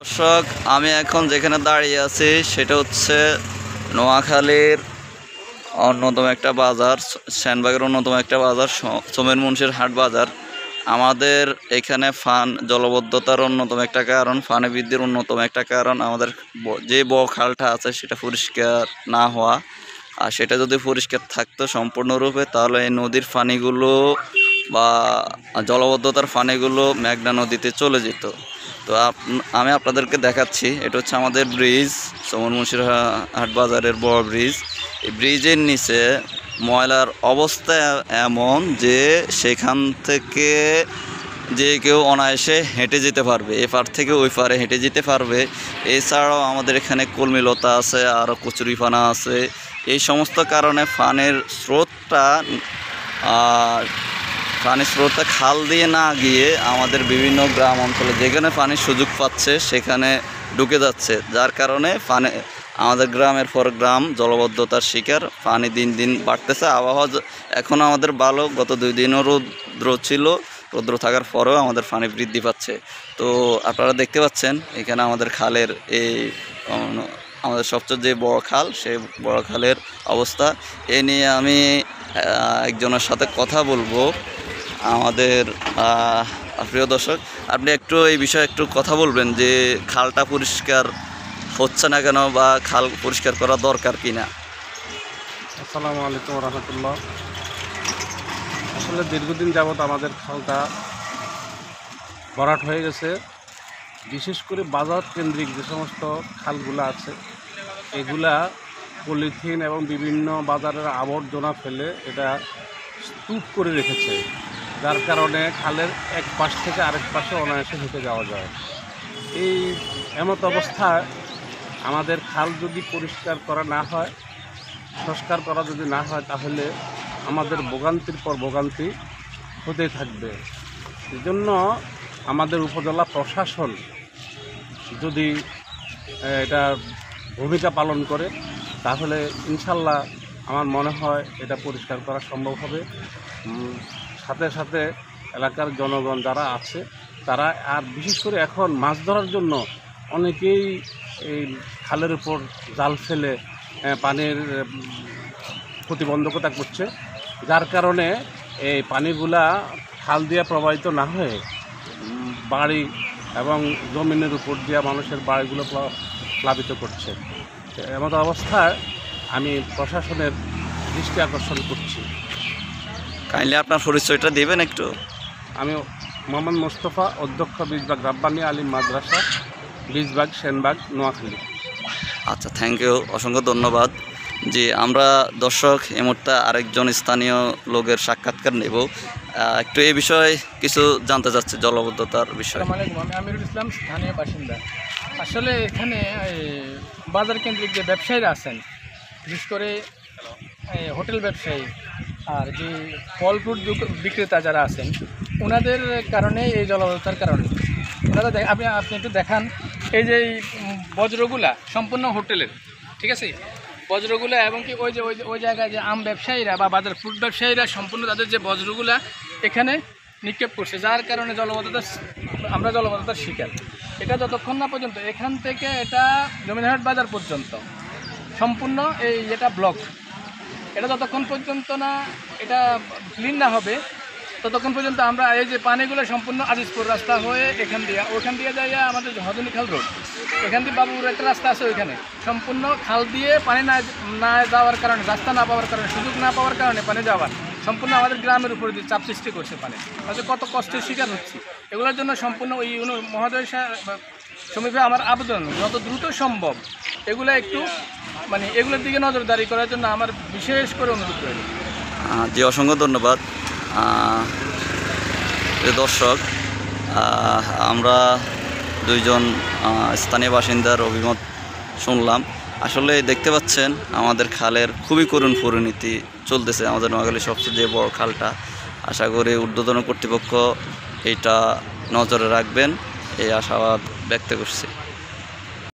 দর্শক, আমি এখন যেখানে দাঁড়িয়ে আছি সেটা হচ্ছে নোয়াখালীর অন্যতম একটা বাজার, সেনবাগের অন্যতম একটা বাজার, সোমের মুন্সির হাট বাজার। আমাদের এখানে জলবদ্ধতার অন্যতম একটা কারণ, পানি বৃদ্ধির অন্যতম একটা কারণ আমাদের যে খালটা আছে সেটা পরিষ্কার না হওয়া। আর সেটা যদি পরিষ্কার থাকতো সম্পূর্ণরূপে, তাহলে এই নদীর পানিগুলো বা জলবদ্ধতার পানিগুলো মেঘনা নদীতে চলে যেত। তো আমি আপনাদেরকে দেখাচ্ছি, এটা হচ্ছে আমাদের ব্রিজ, সোমের মুন্সির হাট বাজারের বড় ব্রিজ। এই ব্রিজের নিচে ময়লার অবস্থা এমন যে সেখান থেকে যে কেউ অনায়াসে হেঁটে যেতে পারবে, এপার থেকে ওই পারে হেঁটে যেতে পারবে। এছাড়াও আমাদের এখানে কলমিলতা আছে, আরও কচুরিপানা আছে। এই সমস্ত কারণে পানির স্রোতটা খাল দিয়ে না গিয়ে আমাদের বিভিন্ন গ্রাম অঞ্চলে যেখানে পানির সুযোগ পাচ্ছে সেখানে ঢুকে যাচ্ছে, যার কারণে আমাদের গ্রামের পর গ্রাম জলবদ্ধতার শিকার। পানি দিন দিন বাড়তেছে। আবহাওয়া এখন আমাদের ভালো, গত 2 দিনও রৌদ্র ছিল, রৌদ্র থাকার পরেও আমাদের পানি বৃদ্ধি পাচ্ছে। তো আপনারা দেখতে পাচ্ছেন এখানে আমাদের খালের আমাদের সবচেয়ে যে বড় খাল, সেই বড় খালের অবস্থা। এ নিয়ে আমি একজনের সাথে কথা বলবো। আমাদের প্রিয় দর্শক, আপনি একটু এই বিষয়ে একটু কথা বলবেন যে খালটা পরিষ্কার হচ্ছে না কেন, বা খাল পরিষ্কার করা দরকার কিনা। আসসালামু আলাইকুম রহমতুল্লাহ। আসলে দীর্ঘদিন যাবৎ আমাদের খালটা ভরাট হয়ে গেছে। বিশেষ করে বাজার কেন্দ্রিক যে সমস্ত খালগুলো আছে, এগুলা পলিথিন এবং বিভিন্ন বাজারের আবর্জনা ফেলে এটা স্তূপ করে রেখেছে, যার কারণে খালের এক পাশ থেকে আরেক পাশে অনায়াসে হেঁটে যাওয়া যায়। এই এমত অবস্থায় আমাদের খাল যদি পরিষ্কার করা না হয়, সংস্কার করা যদি না হয়, তাহলে আমাদের ভোগান্তির পর ভোগান্তি হতেই থাকবে। এজন্য আমাদের উপজেলা প্রশাসন যদি এটা ভূমিকা পালন করে, তাহলে ইনশাল্লাহ আমার মনে হয় এটা পরিষ্কার করা সম্ভব হবে। সাথে সাথে এলাকার জনগণ যারা আছে তারা, আর বিশেষ করে এখন মাছ ধরার জন্য অনেকেই এই খালের উপর জাল ফেলে পানির প্রতিবন্ধকতা করছে, যার কারণে এই পানিগুলা খাল দিয়ে প্রবাহিত না হয়ে বাড়ি এবং জমিনের উপর দিয়ে মানুষের বাড়িগুলো প্লাবিত করছে। এমন অবস্থায় আমি প্রশাসনের দৃষ্টি আকর্ষণ করছি। কাইন্ডলি আপনার পরিচয়টা দেবেন একটু। আমি মোহাম্মদ মোস্তফা, অধ্যক্ষ বীজবাগ রাব্বানী আলিম মাদ্রাসা, বীজবাগ, সেনবাগ, নোয়াখালী। আচ্ছা, থ্যাংক ইউ, অসংখ্য ধন্যবাদ। জি, আমরা দর্শক এই মুহূর্তে আরেকজন স্থানীয় লোকের সাক্ষাৎকার নেব। একটু এই বিষয়ে কিছু জানতে চাচ্ছি, জলবদ্ধতার বিষয়ে। আসসালামু আলাইকুম, আমি আমিরুল ইসলাম, স্থানীয় বাসিন্দা। আসলে এখানে বাজার কেন্দ্রিক যে ব্যবসায়ীরা আছেন, বিশেষ করে হোটেল ব্যবসায়ী আর যে ফল ফ্রুট বিক্রেতা যারা আছেন, ওনাদের কারণে এই জলবদ্ধতার কারণে ওনারা আপনি একটু দেখান, এই যে বজ্রগুলা সম্পূর্ণ হোটেলের, ঠিক আছে, বজ্রগুলা, এবং কি ওই জায়গায় যে আম ব্যবসায়ীরা বা বাজার ফ্রুট ব্যবসায়ীরা সম্পূর্ণ তাদের যে বজ্রগুলা এখানে নিক্ষেপ করছে, যার কারণে আমরা জলবদ্ধতার শিকার। এটা যতক্ষণ না পর্যন্ত এখান থেকে এটা জমিনহাট বাজার পর্যন্ত সম্পূর্ণ এটা ব্লক, এটা যতক্ষণ পর্যন্ত না এটা ক্লিন না হবে, ততক্ষণ পর্যন্ত আমরা এই যে পানিগুলো সম্পূর্ণ আজিজপুর রাস্তা হয়ে ওখান দিয়ে যাইয়া আমাদের হজনী খাল রোড, এখান দিয়ে বাবুর একটা রাস্তা আছে, ওইখানে সম্পূর্ণ খাল দিয়ে পানি না যাওয়ার কারণে, রাস্তা না পাওয়ার কারণে, সুযোগ না পাওয়ার কারণে পানি যাওয়ার সম্পূর্ণ আমাদের গ্রামের উপরে যে চাপ সৃষ্টি করছে পানি, তাতে কত কষ্টের শিকার হচ্ছে। এগুলোর জন্য সম্পূর্ণ ওই মহোদয় সমীপে আমার আবেদন, যত দ্রুত সম্ভব এগুলো একটু এগুলোর দিকে নজরদারি করার জন্য আমার বিশেষ করে অনুরোধ রইল। জি, অসংখ্য ধন্যবাদ। দর্শক, আমরা দুইজন স্থানীয় বাসিন্দার অভিমত শুনলাম। আসলে দেখতে পাচ্ছেন আমাদের খালের খুবই করুণ পরিণতি চলতেছে, আমাদের নোয়াখালীর সবচেয়ে যে বড় খালটা। আশা করি ঊর্ধ্বতন কর্তৃপক্ষ এটা নজরে রাখবেন, এই আশাবাদ ব্যক্ত করছি।